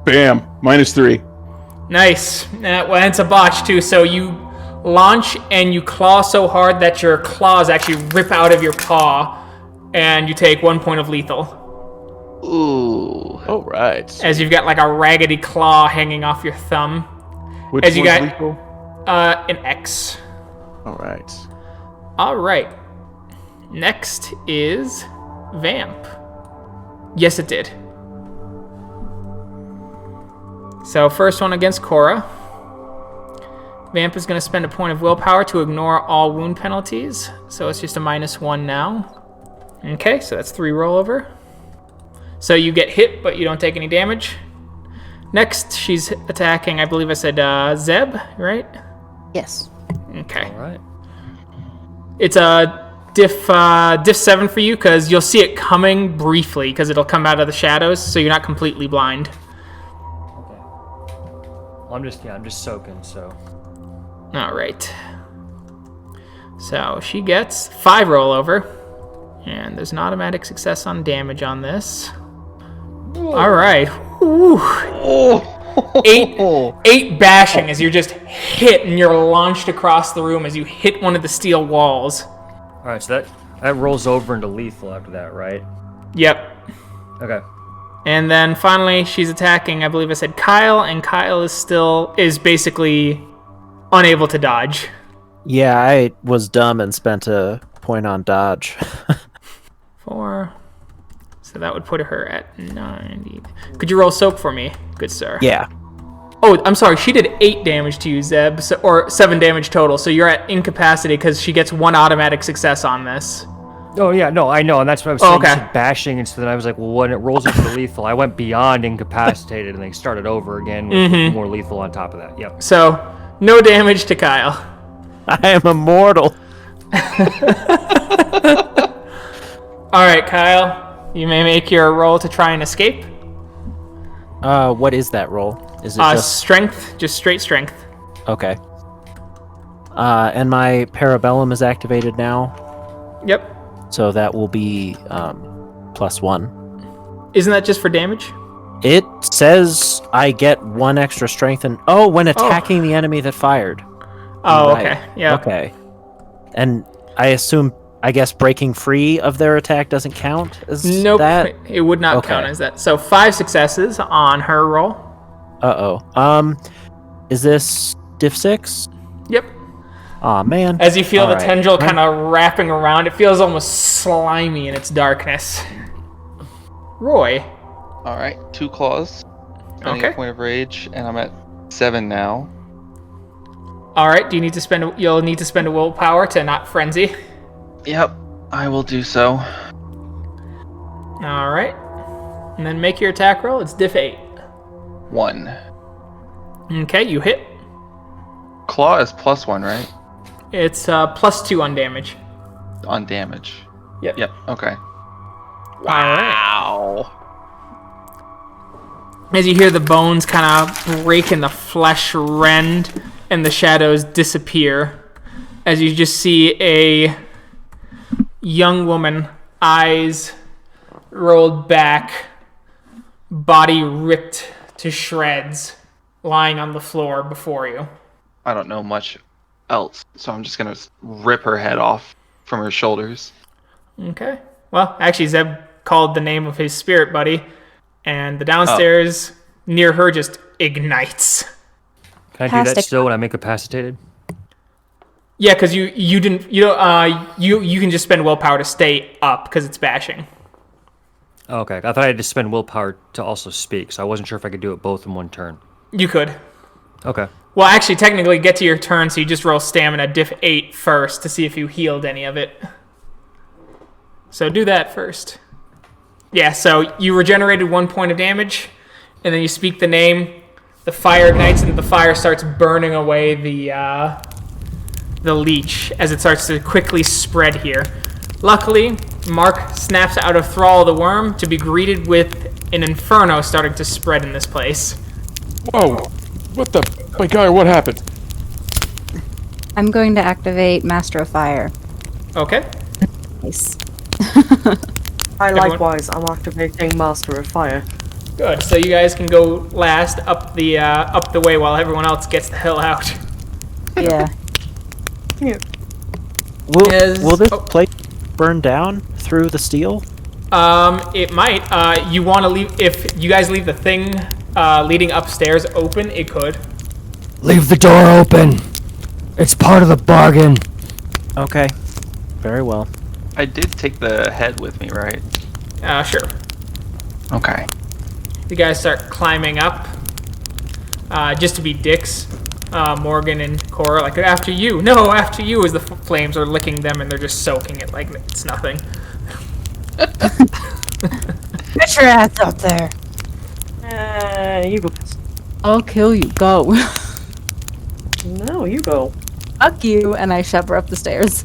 Bam. -3. Nice. Well, it's a botch too. So you launch and you claw so hard that your claws actually rip out of your paw, and you take 1 point of lethal. Ooh. All right. As you've got like a raggedy claw hanging off your thumb. Which as you one's got lethal? an X. All right. All right. Next is Vamp. Yes, it did. So first one against Cora. Vamp is going to spend a point of willpower to ignore all wound penalties. So it's just a -1 now. Okay, so that's 3 rollover. So you get hit, but you don't take any damage. Next, she's attacking, I believe I said Zeb, right? Yes. Okay. All right. It's a diff 7 for you, because you'll see it coming briefly, because it'll come out of the shadows, so you're not completely blind. Okay. Well, I'm just soaking, so. All right. So she gets 5 rollover, and there's an automatic success on damage on this. Whoa. All right. Ooh. Oh. 8 bashing as you're just hit and you're launched across the room as you hit one of the steel walls. All right, so that rolls over into lethal after that, right? Yep. Okay. And then finally she's attacking, I believe I said Kyle, and Kyle is basically unable to dodge. Yeah, I was dumb and spent a point on dodge. 4. So that would put her at 90. Could you roll soak for me, good sir? Yeah. Oh, I'm sorry. She did 8 damage to you, Zeb, or 7 damage total. So you're at incapacity because she gets 1 automatic success on this. Oh yeah, no, I know, and that's what I was saying. okay. You said bashing, and so then I was like, well, when it rolls into the lethal, I went beyond incapacitated and then started over again with more lethal on top of that. Yep. So no damage to Kyle. I am immortal. All right, Kyle. You may make your roll to try and escape. What is that roll? Is it just strength? Just straight strength. okay? And my Parabellum is activated now, Yep. so that will be +1. Isn't that just for damage? It says I get 1 extra strength, and when attacking the enemy that fired. Oh, Right. okay. Yeah. Okay. And I guess breaking free of their attack doesn't count as Nope. that? It would not count as that. So 5 successes on her roll. Is this diff 6? Yep. Aw, man. As you feel All the right. tendril kind of wrapping around, it feels almost slimy in its darkness. Roy. All right, 2 claws. Spending Okay. a point of rage, and I'm at 7 now. All right. You'll need to spend a willpower to not frenzy. Yep, I will do so. All right. And then make your attack roll. It's diff 8. 1. Okay, you hit. Claw is +1, right? It's +2 on damage. On damage. Yep. Yep. Okay. Wow. As you hear the bones kind of break and the flesh rend and the shadows disappear, as you just see a young woman, eyes rolled back, body ripped to shreds, lying on the floor before you. I don't know much else, so I'm just gonna rip her head off from her shoulders. Okay. Well, actually, Zeb called the name of his spirit buddy, and the downstairs near her just ignites. Can I do that still when I'm incapacitated? Yeah, because you can just spend willpower to stay up because it's bashing. Okay, I thought I had to spend willpower to also speak, so I wasn't sure if I could do it both in one turn. You could. Okay. Well, actually, technically, get to your turn, so you just roll stamina diff 8 first to see if you healed any of it. So do that first. Yeah, so you regenerated 1 point of damage, and then you speak the name, the fire ignites, and the fire starts burning away the leech as it starts to quickly spread here. Luckily, Mark snaps out of thrall of the worm to be greeted with an inferno starting to spread in this place. Whoa! What the? My guy, what happened? I'm going to activate Master of Fire. Okay. Nice. I likewise am activating Master of Fire. Good. So you guys can go last up the way while everyone else gets the hell out. Yeah. Yeah. Will this place burn down through the steel? It might. You want to leave? If you guys leave the thing leading upstairs open, it could. Leave the door open. It's part of the bargain. Okay. Very well. I did take the head with me, right? Sure. Okay. You guys start climbing up. Just to be dicks. Morgan and Cora, like, after you. No, after you, as the flames are licking them and they're just soaking it like it's nothing. Get your ass up there. You go. I'll kill you. Go. No, you go. Fuck you. And I shove her up the stairs.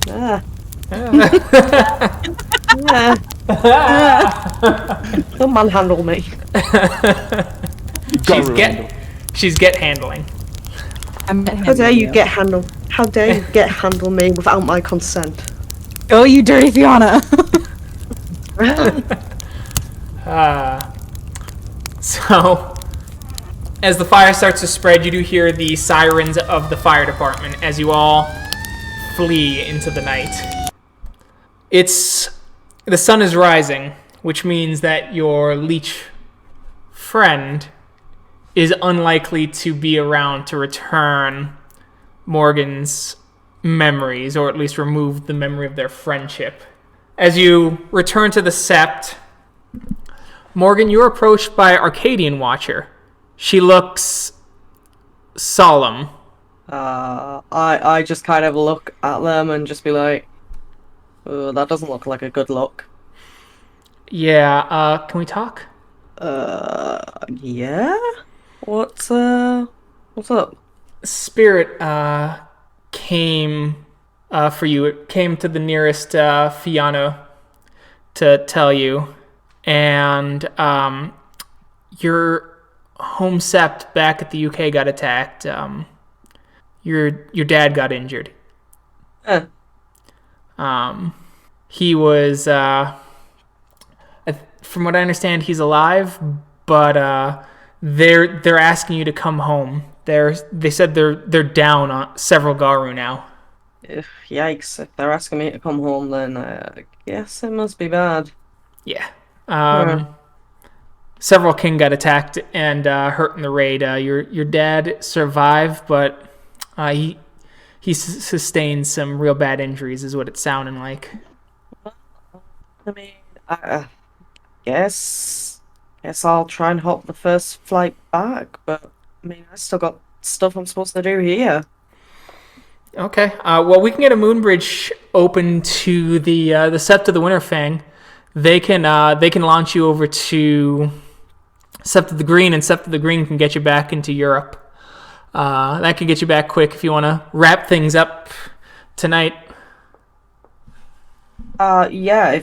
Ah. Don't manhandle me. She's get handling. How dare you get handle? How dare you get handle me without my consent? Oh, you dirty Fiona. So, as the fire starts to spread, you do hear the sirens of the fire department as you all flee into the night. The sun is rising, which means that your leech friend is unlikely to be around to return Morgan's memories, or at least remove the memory of their friendship. As you return to the Sept, Morgan, you're approached by Arcadian Watcher. She looks solemn. I just kind of look at them and just be like, oh, that doesn't look like a good look. Yeah, can we talk? Yeah? What's up? Spirit, came, for you. It came to the nearest, Fiona to tell you. And, your home sept back at the UK got attacked. Your dad got injured. He was, from what I understand, he's alive, but they're asking you to come home. They said they're down on several Garu now. Yikes! If they're asking me to come home, then I guess it must be bad. Yeah. Several king got attacked and hurt in the raid. Your dad survived, but he sustained some real bad injuries, is what it's sounding like. I mean, I guess I'll try and hop the first flight back, but I mean, I still got stuff I'm supposed to do here. Okay. Well, we can get a moon bridge open to the Sept of the Winterfang. They can launch you over to Sept of the Green, and Sept of the Green can get you back into Europe. That can get you back quick if you want to wrap things up tonight. Yeah,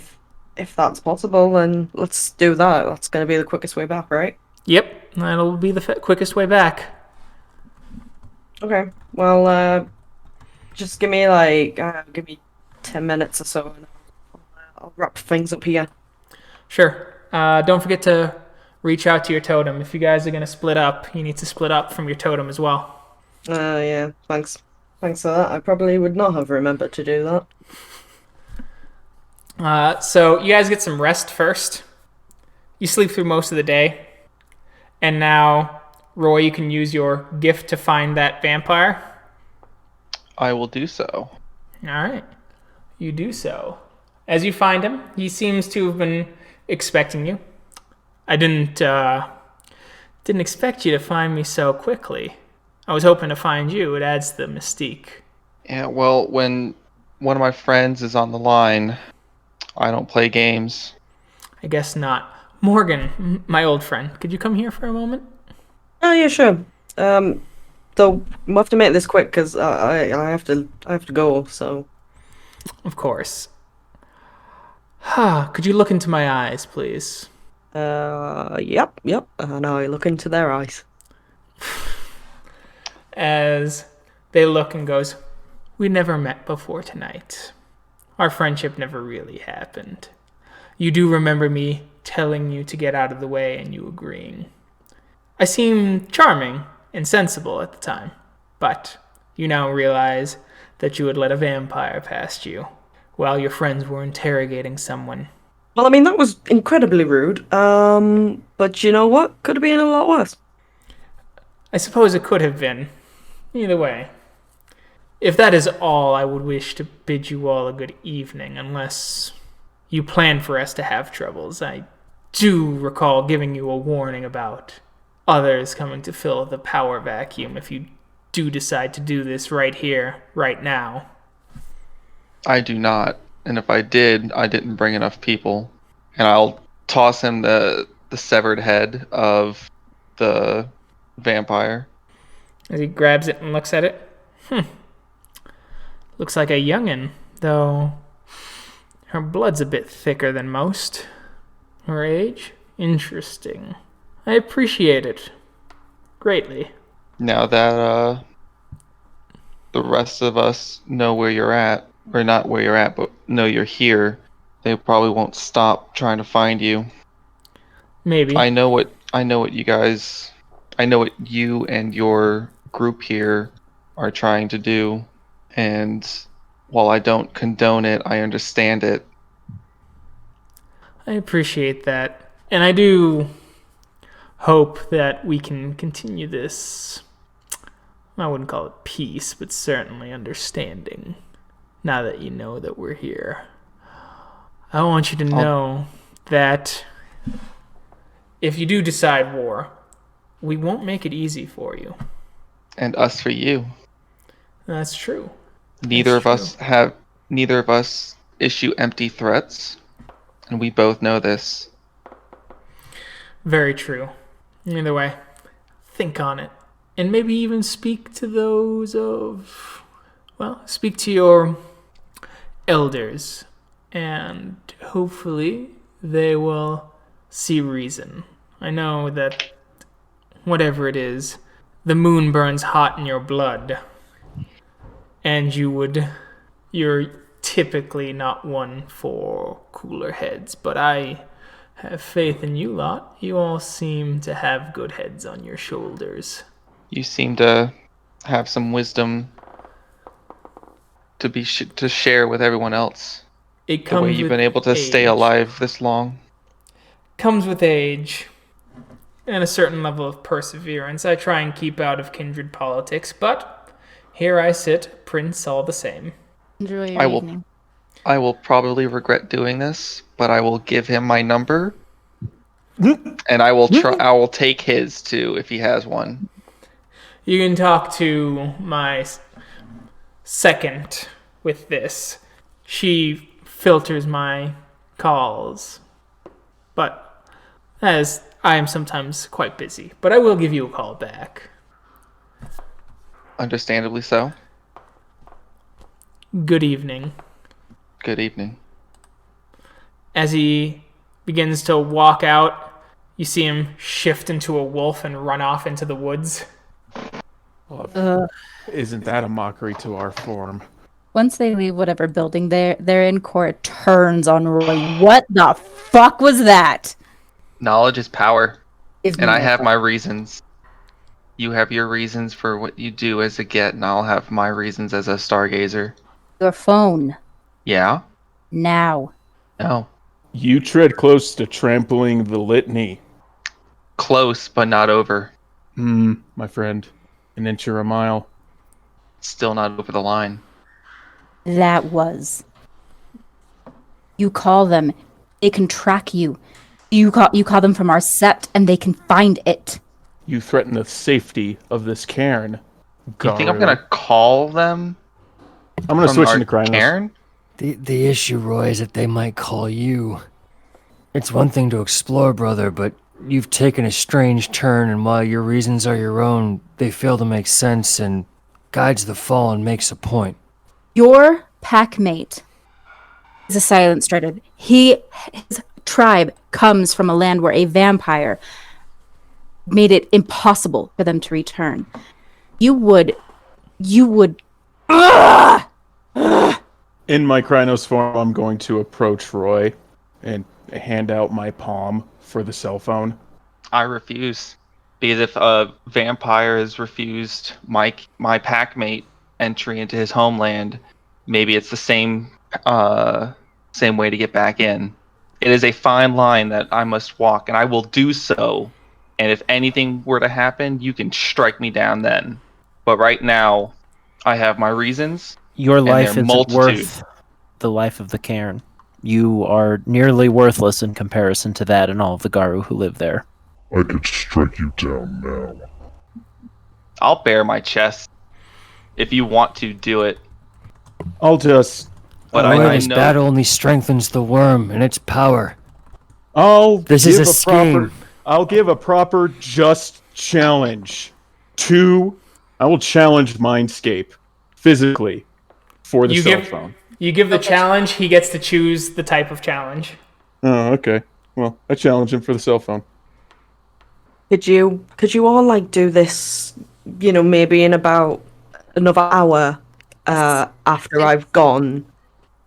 if that's possible, then let's do that. That's gonna be the quickest way back, right? Yep, that'll be the quickest way back. Okay. Well, just give me 10 minutes or so, and I'll wrap things up here. Sure. Don't forget to reach out to your totem. If you guys are going to split up, you need to split up from your totem as well. Yeah, thanks. Thanks for that. I probably would not have remembered to do that. So you guys get some rest first. You sleep through most of the day. And now, Roy, you can use your gift to find that vampire. I will do so. All right. You do so. As you find him, he seems to have been expecting you. I didn't expect you to find me so quickly. I was hoping to find you. It adds the mystique. Yeah, well, when one of my friends is on the line, I don't play games. I guess not. Morgan, my old friend, could you come here for a moment? Oh yeah, sure. Though we'll have to make this quick because I have to go. So. Of course. Could you look into my eyes, please? Yep. And I look into their eyes. As they look and goes, we never met before tonight. Our friendship never really happened. You do remember me telling you to get out of the way and you agreeing. I seemed charming and sensible at the time, but you now realize that you had let a vampire past you while your friends were interrogating someone. Well, I mean, that was incredibly rude. But you know what? Could have been a lot worse. I suppose it could have been. Either way. If that is all, I would wish to bid you all a good evening, unless you plan for us to have troubles. I do recall giving you a warning about others coming to fill the power vacuum if you do decide to do this right here, right now. I do not. And if I did, I didn't bring enough people. And I'll toss him the severed head of the vampire. As he grabs it and looks at it. Looks like a youngin', though her blood's a bit thicker than most. Her age? Interesting. I appreciate it. Greatly. Now that the rest of us know where you're at, or not where you're at, but know you're here, they probably won't stop trying to find you. Maybe. I know what you and your group here are trying to do, and while I don't condone it, I understand it. I appreciate that. And I do hope that we can continue this, I wouldn't call it peace, but certainly understanding, now that you know that we're here. I want you to know that if you do decide war, we won't make it easy for you. And us for you. That's true. Neither of us issue empty threats, and we both know this. Very true. Either way, think on it. And maybe even speak to speak to your elders. And hopefully they will see reason. I know that whatever it is, the moon burns hot in your blood. And you're typically not one for cooler heads, but I have faith in you lot. You all seem to have good heads on your shoulders. You seem to have some wisdom to share with everyone else. It comes the way you've been able to age. Stay alive this long. Comes with age and a certain level of perseverance. I try and keep out of kindred politics, but here I sit, Prince all the same. Enjoy your evening. I will probably regret doing this, but I will give him my number, and I will take his too if he has one. You can talk to my second with this. She filters my calls, but as I am sometimes quite busy. But I will give you a call back. Understandably so. Good evening. Good evening. As he begins to walk out, you see him shift into a wolf and run off into the woods. Isn't that a mockery to our form? Once they leave whatever building they're in, Cora turns on Roy. What the fuck was that? Knowledge is power. And I have my reasons. You have your reasons for what you do as a Get, and I'll have my reasons as a Stargazer. Your phone. Yeah? Now. No. You tread close to trampling the litany. Close, but not over. My friend. An inch or a mile. Still not over the line. That was. You call them. They can track you. You call them from our sept, and they can find it. You threaten the safety of this cairn. You think I'm gonna call them? I'm gonna switch into Krynos. Cairn? The issue, Roy, is that they might call you. It's one thing to explore, brother, but you've taken a strange turn, and while your reasons are your own, they fail to make sense, and guides the fallen makes a point. Your packmate is a silent strider. His tribe comes from a land where a vampire made it impossible for them to return. You would In my Krynos form, I'm going to approach Roy and hand out my palm for the cell phone. I refuse. Because if a vampire has refused my packmate entry into his homeland, maybe it's the same way to get back in. It is a fine line that I must walk, and I will do so. And if anything were to happen, you can strike me down then. But right now, I have my reasons. Your life their isn't multitude. worth the life of the cairn. You are nearly worthless in comparison to that and all of the Garu who live there. I could strike you down now. I'll bare my chest if you want to do it. I'll just... But Roy, I this know battle only strengthens the worm and its power. This is a scheme. I'll give a proper just challenge I will challenge Mindscape physically for the cell phone. You give the challenge, he gets to choose the type of challenge. Oh, okay. Well, I challenge him for the cell phone. Could you all like do this, maybe in about another hour after I've gone?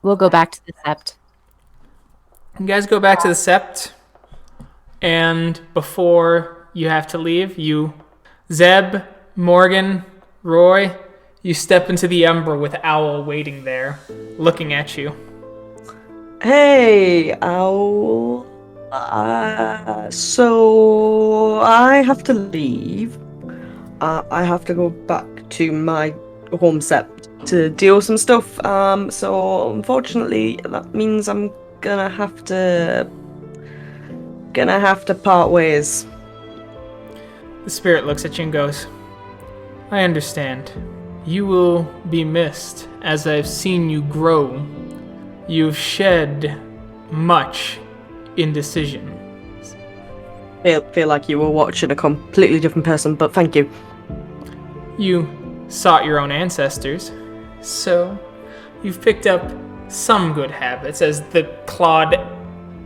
We'll go back to the sept. You guys go back to the sept, and before you have to leave, Zeb, Morgan, Roy, you step into the Umbra with Owl waiting there, looking at you. Hey, Owl. So I have to leave. I have to go back to my home sept to deal with some stuff. So unfortunately, that means I'm gonna have to part ways. The spirit looks at you and goes, I understand. You will be missed as I've seen you grow. You've shed much indecision. Feel like you were watching a completely different person, but thank you. You sought your own ancestors, so you've picked up some good habits as the clawed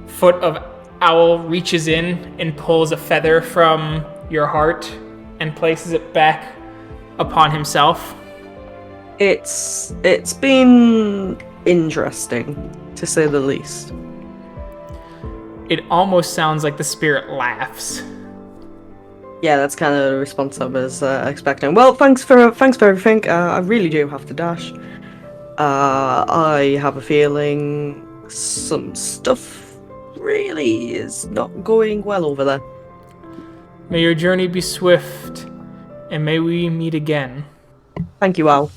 foot of Owl reaches in and pulls a feather from your heart and places it back upon himself. It's been interesting, to say the least. It almost sounds like the spirit laughs. Yeah, that's kind of the response I was expecting. Well, thanks for everything. I really do have to dash. I have a feeling some stuff really is not going well over there. May your journey be swift, and may we meet again. Thank you, Al.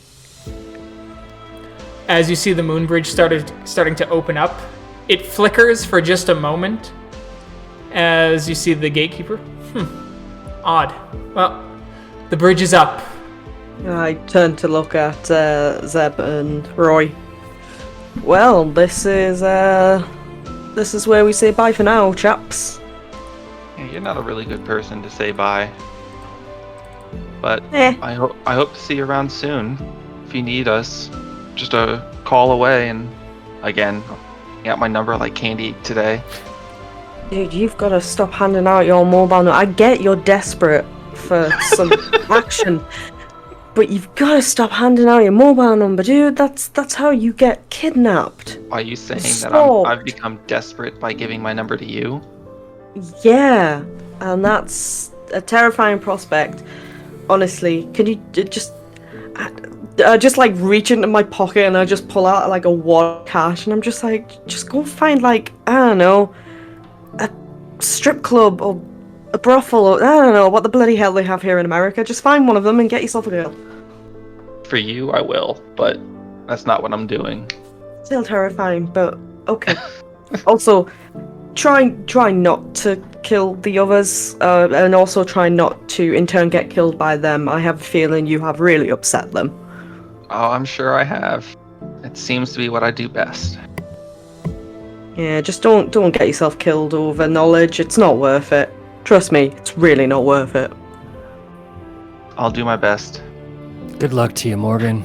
As you see the moon bridge starting to open up, it flickers for just a moment as you see the gatekeeper. Odd. Well, the bridge is up. I turn to look at Zeb and Roy. Well, this is where we say bye for now, chaps. Yeah, you're not a really good person to say bye. But Eh. I hope to see you around soon. If you need us, just a call away. And again, I got my number like candy today. Dude, you've got to stop handing out your mobile number. I get you're desperate for some action, but you've got to stop handing out your mobile number, dude. That's how you get kidnapped. Are you saying that Stop. I've become desperate by giving my number to you? Yeah, and that's a terrifying prospect. Honestly, can you just like reach into my pocket and I just pull out like a wad of cash and I'm just like, just go find like, I don't know, a strip club or a brothel or I don't know what the bloody hell they have here in America. Just find one of them and get yourself a girl. For you, I will, but that's not what I'm doing. Still terrifying, but okay. Also, try not to kill the others, and also try not to in turn get killed by them. I have a feeling you have really upset them. Oh, I'm sure I have. It seems to be what I do best. Yeah, just don't get yourself killed over knowledge. It's not worth it. Trust me, it's really not worth it. I'll do my best. Good luck to you, Morgan.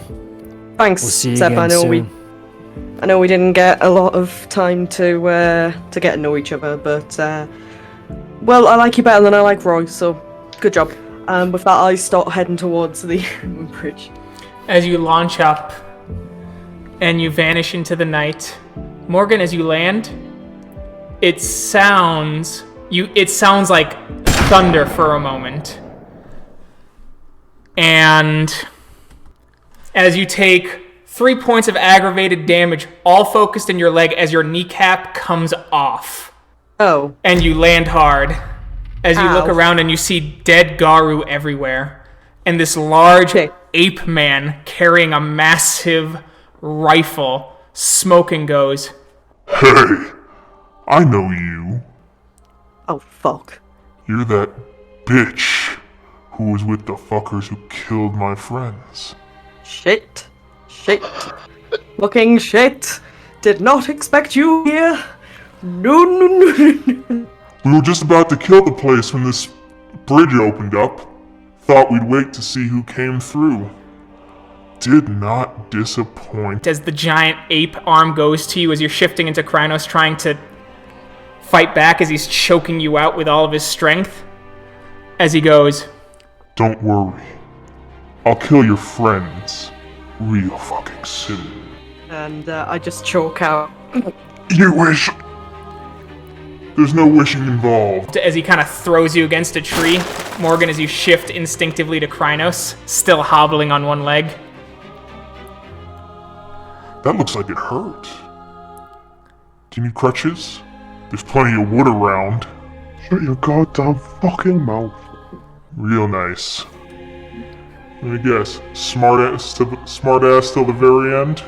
Thanks, We'll see you Zeb. again soon. I know we didn't get a lot of time to get to know each other, but well, I like you better than I like Roy, so good job. With that, I start heading towards the bridge. As you launch up and you vanish into the night, Morgan, as you land, it sounds like thunder for a moment. And as you take 3 points of aggravated damage, all focused in your leg as your kneecap comes off. Oh. And you land hard. As you Ow. look around and you see dead Garu everywhere. And this large ape man carrying a massive rifle smoking goes, Hey, I know you. Oh, fuck. You're that bitch who was with the fuckers who killed my friends. Shit. Fucking shit. Did not expect you here. No. We were just about to kill the place when this bridge opened up. Thought we'd wait to see who came through. Did not disappoint. as the giant ape arm goes to you as you're shifting into Krynos, trying to fight back as he's choking you out with all of his strength. As he goes, Don't worry. I'll kill your friends real fucking soon. And I just choke out. You wish. There's no wishing involved. as he kind of throws you against a tree, Morgan, as you shift instinctively to Krynos, still hobbling on one leg. That looks like it hurt. Do you need crutches? There's plenty of wood around. Shut your goddamn fucking mouth. Real nice. Let me guess. Smart ass till the very end?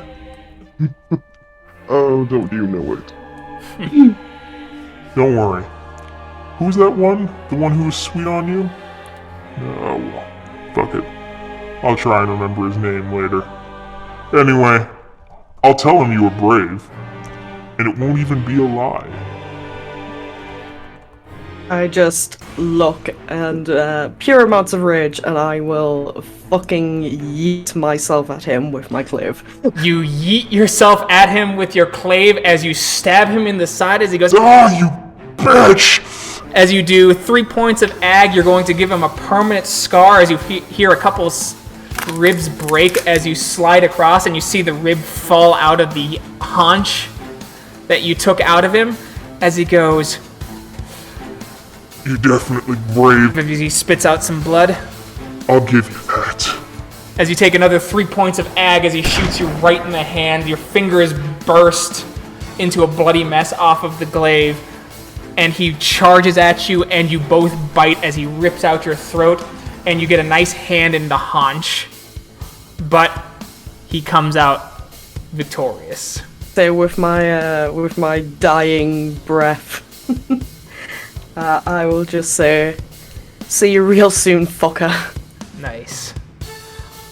Oh, don't you know it. Don't worry. Who's that one? The one who was sweet on you? Oh, fuck it. I'll try and remember his name later. Anyway, I'll tell him you were brave. And it won't even be a lie. I just look and pure amounts of rage, and I will fucking yeet myself at him with my clave. You yeet yourself at him with your clave as you stab him in the side as he goes, Ah, you bitch! As you do 3 points of ag, you're going to give him a permanent scar as you hear a couple ribs break as you slide across and you see the rib fall out of the haunch that you took out of him as he goes, You're definitely brave. as he spits out some blood. I'll give you that. As you take another 3 points of ag as he shoots you right in the hand, your fingers burst into a bloody mess off of the glaive, and he charges at you, and you both bite as he rips out your throat, and you get a nice hand in the haunch. But he comes out victorious. So with my dying breath, I will just say, see you real soon, fucker. Nice.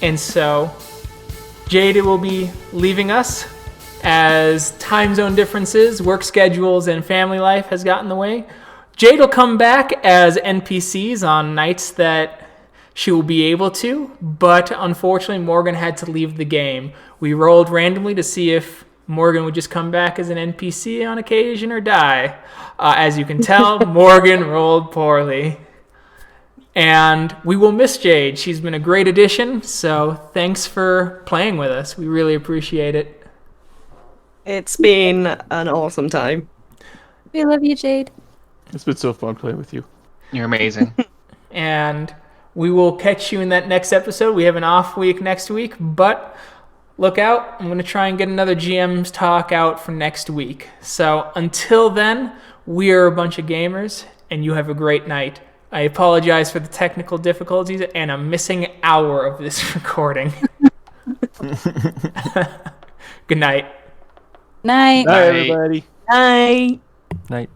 And so, Jade will be leaving us as time zone differences, work schedules, and family life has gotten in the way. Jade will come back as NPCs on nights that she will be able to, but unfortunately Morgan had to leave the game. We rolled randomly to see if Morgan would just come back as an NPC on occasion or die. As you can tell, Morgan rolled poorly. And we will miss Jade. She's been a great addition, so thanks for playing with us. We really appreciate it. It's been an awesome time. We love you, Jade. It's been so fun playing with you. You're amazing. And we will catch you in that next episode. We have an off week next week, but look out. I'm going to try and get another GM's talk out for next week. So until then, we are a bunch of gamers, and you have a great night. I apologize for the technical difficulties and a missing hour of this recording. Good night. Night. Bye, everybody. Bye. Night.